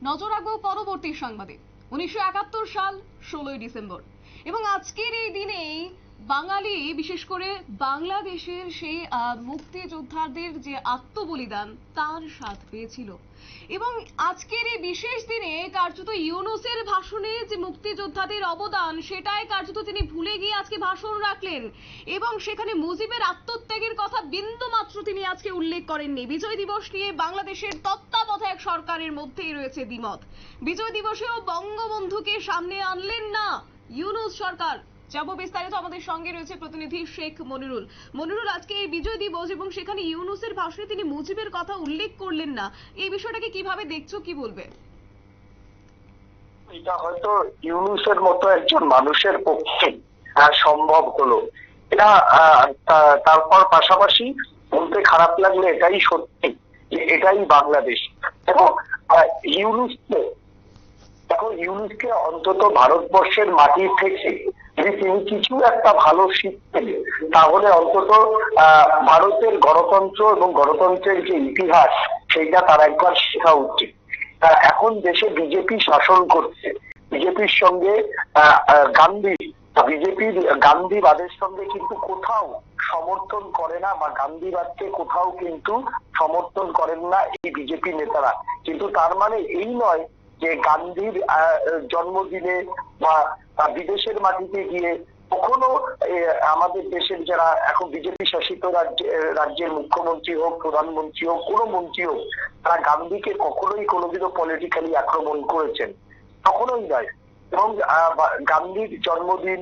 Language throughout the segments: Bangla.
নজর রাখবো পরবর্তী সংবাদে। 1971 সাল 16ই ডিসেম্বর এবং আজকের এই দিনেই বাঙালি, বিশেষ করে বাংলাদেশের সেই মুক্তিযোদ্ধাদের যে আত্মবলিদান তার স্বাদ পেয়েছিল। এবং আজকের এই বিশেষ দিনে কার্যত ইউনূসের ভাষণে যে মুক্তিযোদ্ধাদের অবদান সেটাই কার্যত তিনি ভুলে গিয়ে আজকে ভাষণ রাখলেন এবং সেখানে মুজিবের আত্মত্যাগের কথা বিন্দু মাত্র তিনি আজকে উল্লেখ করেননি। বিজয় দিবস নিয়ে বাংলাদেশের তত্ত্বাবধায়ক সরকারের মধ্যেই রয়েছে দ্বিমত। বিজয় দিবসেও বঙ্গবন্ধুকে সামনে আনলেন না ইউনূস সরকার। যাব বিস্তারিত, আমাদের সঙ্গে রয়েছে প্রতিনিধি শেখ মনিরুল। মনিরুল, আজকে এই বিজয় দিবস এবং সেখানে ইউনূসের ভাষণে তিনি মুজিবের কথা উল্লেখ করলেন না, এই বিষয়টাকে কিভাবে দেখছো, কি বলবে? এটা হয়তো ইউনূসের মতো একজন মানুষের পক্ষে সম্ভব হলো এটা। তারপর পাশাপাশি বলতে খারাপ লাগলে এটাই সত্যি যে এটাই বাংলাদেশ। এবং ইউনূসকে অন্তত ভারতবর্ষের মাটি থেকে যদি তিনি কিছু একটা ভালো শিখতেন তাহলে অন্তত ভারতের গণতন্ত্র এবং গণতন্ত্রের যে ইতিহাস সেইটা তার একবার শেখা উচিত। এখন দেশে বিজেপি শাসন করছে, বিজেপির সঙ্গে বিজেপির গান্ধীবাদের সঙ্গে কিন্তু কোথাও সমর্থন করে না, বা গান্ধীবাদকে কোথাও কিন্তু সমর্থন করেন না এই বিজেপি নেতারা। কিন্তু তার মানে এই নয় যে গান্ধীর জন্মদিনে বা বিদেশের মাটিতে গিয়ে কখনো আমাদের দেশের যারা এখন বিজেপি শাসিত রাজ্যের মুখ্যমন্ত্রী হোক, প্রধানমন্ত্রী হোক, কোনো মন্ত্রী হোক, তারা গান্ধীকে কখনোই কোনোদিনও পলিটিক্যালি আক্রমণ করেছেন, কখনোই নয়। এবং গান্ধীর জন্মদিন,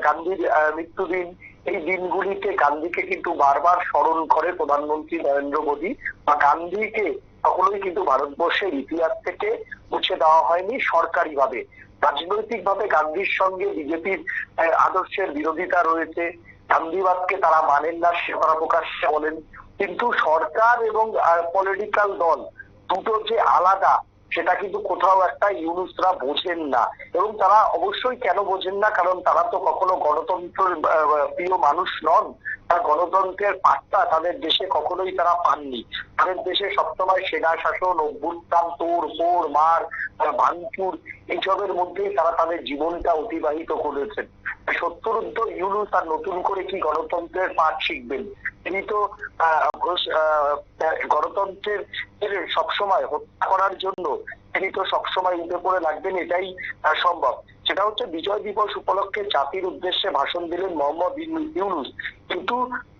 গান্ধীর মৃত্যুদিন, এই দিনগুলিতে গান্ধীকে কিন্তু বারবার স্মরণ করে প্রধানমন্ত্রী নরেন্দ্র মোদী। বা গান্ধীকে কখনোই কিন্তু ভারতবর্ষের ইতিহাস থেকে মুছে দেওয়া হয়নি সরকারি ভাবে। রাজনৈতিক ভাবে গান্ধীর সঙ্গে বিজেপির আদর্শের বিরোধিতা রয়েছে, গান্ধীবাদকে তারা মানেন না, সে তারা প্রকাশ্যে বলেন। কিন্তু সরকার এবং পলিটিক্যাল দল দুটো যে আলাদা সেটা কিন্তু কোথাও একটা ইউনূসরা বোঝেন না। এবং তারা অবশ্যই কেন বোঝেন না, কারণ তারা তো কখনো গণতন্ত্রের প্রিয় মানুষ নন। গণতন্ত্রের পাঠটা তাদের দেশে কখনোই তারা পাননি। তাদের দেশে সবসময় সেনা শাসন, অভ্যুত্থান, তোড় মার, ভাঙচুর, এইসবের মধ্যেই তারা তাদের জীবনটা অতিবাহিত করেছেন। সত্তরুদ্ধ ইউনূস আর নতুন করে কি গণতন্ত্রের পাঠ শিখবেন? তিনি তো গণতন্ত্রের সবসময় হত্যা করার জন্য তিনি তো সবসময় উঠে পড়ে লাগবেন, এটাই সম্ভব। সেটা হচ্ছে বিজয় দিবস উপলক্ষে জাতির উদ্দেশ্যে ভাষণ দিলেন মোহাম্মদ ইউনূস। কিন্তু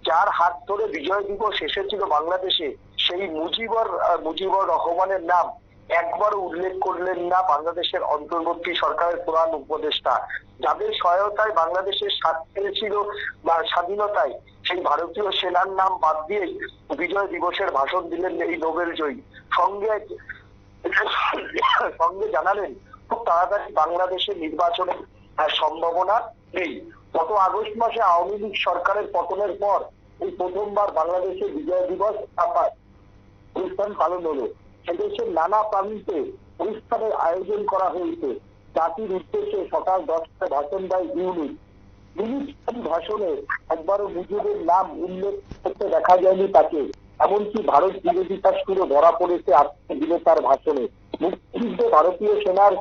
যার হাত ধরে বিজয় দিবস এসেছিল বাংলাদেশে, সেই মুজিবুর রহমানের নাম একবারও উল্লেখ করলেন না বাংলাদেশের অন্তর্বর্তী সরকারের প্রধান উপদেষ্টা। যাদের সহায়তায় বাংলাদেশের স্বাদ পেয়েছিল বা স্বাধীনতায়, সেই ভারতীয় সেনার নাম বাদ দিয়ে বিজয় দিবসের ভাষণ দিলেন এই নোবেল জয়ী। সঙ্গে জানালেন খুব তাড়াতাড়ি বাংলাদেশের নির্বাচনের সম্ভাবনা নেই। গত আগস্ট মাসে আওয়ামী লীগ সরকারের পতনের পর এই প্রথমবার বাংলাদেশে বিজয় দিবস অনুষ্ঠান পালন হলো। সেদেশের নানা প্রান্তে অনুষ্ঠানের আয়োজন করা হয়েছে। জাতির উদ্দেশ্যে সকাল 10টায় ভাষণ দেয় ইউনূস। ভাষণে একবারও মুজিবের নাম উল্লেখ করতে দেখা যায়নি তাকে। এমনকি ভারত বিরোধিতা সুরে ধরা পড়েছে আজকে দিনে তার ভাষণে। মুক্তিযুদ্ধে ভারতীয় সেনার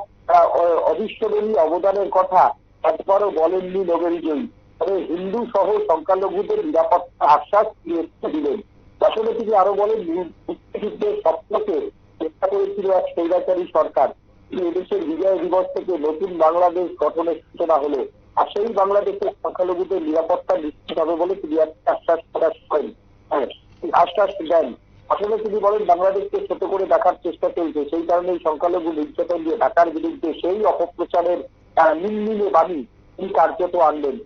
অবিস্মরণীয় অবদানের কথা একবারও বলেননি নোবেল জয়ী। তবে হিন্দু সহ সংখ্যালঘুদের নিরাপত্তা আশ্বাস দিলেন। আসলে তিনি আরো বলেন, মুক্তিযুদ্ধের স্বপ্নকে চেষ্টা করেছিল এক স্বৈরাচারী সরকার। এদেশের বিজয় দিবস থেকে নতুন বাংলাদেশ গঠনের সূচনা হলো, আর সেই বাংলাদেশের সংখ্যালঘুদের নিরাপত্তা নিশ্চিত হবে বলে তিনি আশ্বাস দেন। আসলে তিনি বলেন, বাংলাদেশকে ছোট করে দেখার চেষ্টা চলছে, সেই কারণে সংখ্যালঘু নির্যাতন দিয়ে ঢাকার বিরুদ্ধে সেই অপপ্রচারের নিম্নে বাণী তিনি কার্যত আনলেন।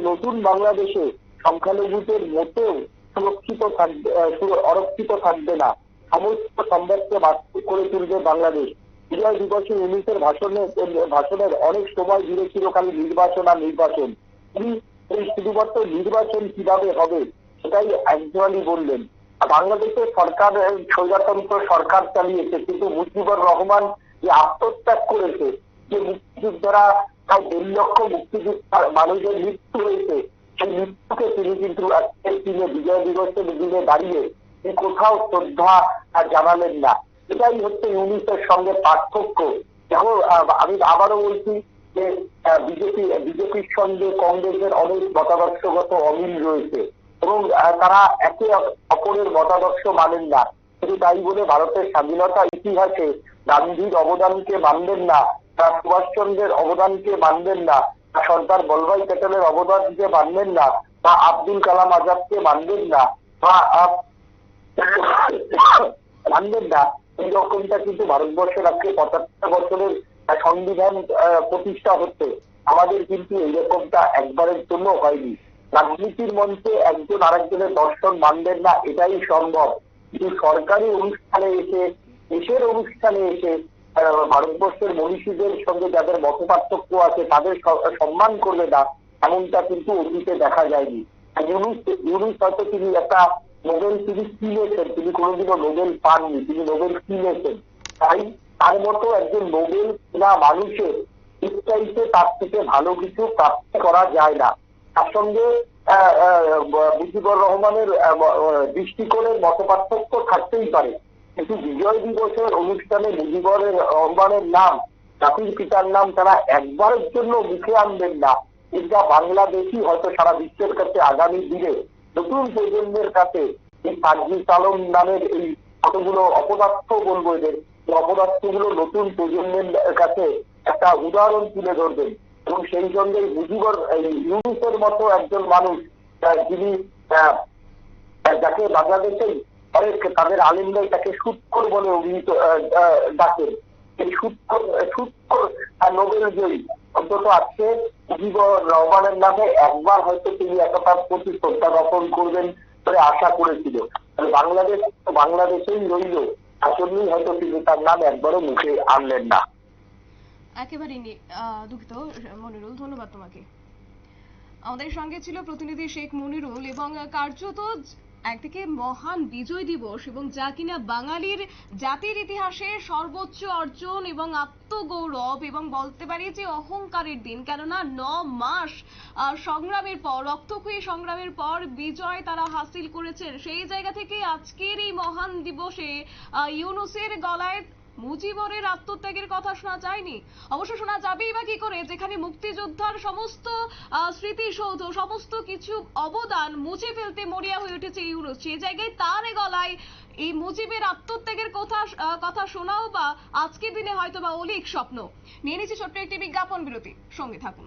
নতুন বাংলাদেশে সংখ্যালঘুদের মোটেও অরক্ষিত থাকবে না, সমস্ত সম্পদকে বাস্তব করে তুলবে বাংলাদেশ। বিজয় দিবসে ইউনূসের ভাষণের অনেক সময় জুড়ে ছিল খালি নির্বাচন আর নির্বাচন। তিনি এই শুধুমাত্র নির্বাচন কিভাবে হবে সেটাই একজনই বললেন। বাংলাদেশের সরকার স্বৈরতন্ত্র সরকার চালিয়েছে, কিন্তু মুজিবুর রহমান যে আত্মত্যাগ করেছে, যে মুক্তিযোদ্ধারা প্রায় 1.5 লক্ষ মুক্তিযোদ্ধার মানুষের মৃত্যু হয়েছে, সেই মৃত্যুকে তিনি কিন্তু আজকের দিনে বিজয় দিবসের দিনে দাঁড়িয়ে কোথাও শ্রদ্ধা জানালেন না। এটাই হচ্ছে ইউনিসের সঙ্গে পার্থক্য। দেখো, আমি আবারও বলছি যে বিজেপির সঙ্গে কংগ্রেসের অনেক মতাদর্শগত অমিল রয়েছে এবং তারা একে অপরের মতাদর্শ মানেন না। কিন্তু তাই বলে ভারতের স্বাধীনতা ইতিহাসে গান্ধীর অবদানকে মানবেন না, তারা সুভাষচন্দ্রের অবদানকে মানবেন না, বা সর্দার বল্লভাই প্যাটেলের অবদানকে মানবেন না, বা আব্দুল কালাম আজাদকে মানবেন না, বা মানবেন না। এই রকমটা কিন্তু ভারতবর্ষের আজকে ৭৫ বছরের সংবিধান প্রতিষ্ঠা হচ্ছে, আমাদের কিন্তু এইরকমটা একবারের জন্য হয়নি। রাজনীতির মঞ্চে একজন আরেকজনের দর্শন মানবেন না, এটাই সম্ভব। কিন্তু সরকারি অনুষ্ঠানে এসে, দেশের অনুষ্ঠানে এসে ভারতবর্ষের মনীষীদের সঙ্গে যাদের মত পার্থক্য আছে তাদের সম্মান করবে না, এমনটা কিন্তু অতীতে দেখা যায়নি। ইউনুস হয়তো তিনি একটা নোবেল তিনি কিনেছেন, তিনি কোনোদিনও নোবেল পাননি, তিনি নোবেল কিনেছেন। তাই তার মতো একজন নোবেল কিনা মানুষের চাইতে তার থেকে ভালো কিছু প্রাপ্ত করা যায় না। তার সঙ্গে মুজিবুর রহমানের দৃষ্টিকোণের মত পার্থক্য থাকতেই পারে, কিন্তু বিজয় দিবসের অনুষ্ঠানে মুজিবুর রহমানের নাম, জাতির পিতার নাম তারা একবারের জন্য মুখে আনবেন না। এটা বাংলাদেশই হয়তো সারা বিশ্বের কাছে আগামী দিনে নতুন প্রজন্মের কাছে এই সার্জিস আলম নামের এই কতগুলো অপদার্থ বলবো এদের, অপদার্থগুলো নতুন প্রজন্মের কাছে একটা উদাহরণ তুলে ধরবেন। এবং সেই সঙ্গে ইউনুসের মতো একজন মানুষ যিনি যাকে বাংলাদেশেই তাদের আলিমরাই তাকে সুৎখোর বলে অভিহিত ডাকেন, এই সুৎখোর নোবেল জয়ী অন্তত আজকে মুজিবুর রহমানের নামে একবার হয়তো তিনি তার প্রতি শ্রদ্ধা জ্ঞাপন করবেন বলে আশা করেছিল। বাংলাদেশেই রইল, আসলেই হয়তো তিনি তার নাম একবারও মুখে আনলেন না। একেবারেই দুঃখিত মনিরুল, ধন্যবাদ তোমাকে। আমাদের সঙ্গে ছিল প্রতিনিধি শেখ মনিরুল। এবং কার্যত একদিকে মহান বিজয় দিবস এবং যা কিনা বাঙালির জাতির ইতিহাসে সর্বোচ্চ অর্জন এবং আত্মগৌরব এবং বলতে পারি যে অহংকারের দিন, কেননা ৯ মাস সংগ্রামের পর, রক্তক্ষয়ী সংগ্রামের পর বিজয় তারা হাসিল করেছেন। সেই জায়গা থেকে আজকের এই মহান দিবসে ইউনুসের গলায় মুজিবরের আত্মত্যাগের কথা শোনা যায়নি। অবশ্য শোনা যাবেই বা কি করে, যেখানে মুক্তিযোদ্ধার সমস্ত স্মৃতিসৌধ, সমস্ত কিছু অবদান মুছে ফেলতে মরিয়া হয়ে উঠেছে ইউনুস, সেই জায়গায় তার গলায় এই মুজিবের আত্মত্যাগের কথা শোনাও বা আজকের দিনে হয়তো বা অলীক স্বপ্ন। নিয়ে নিচ্ছি ছোট্ট একটি বিজ্ঞাপন বিরতি, সঙ্গে থাকুন।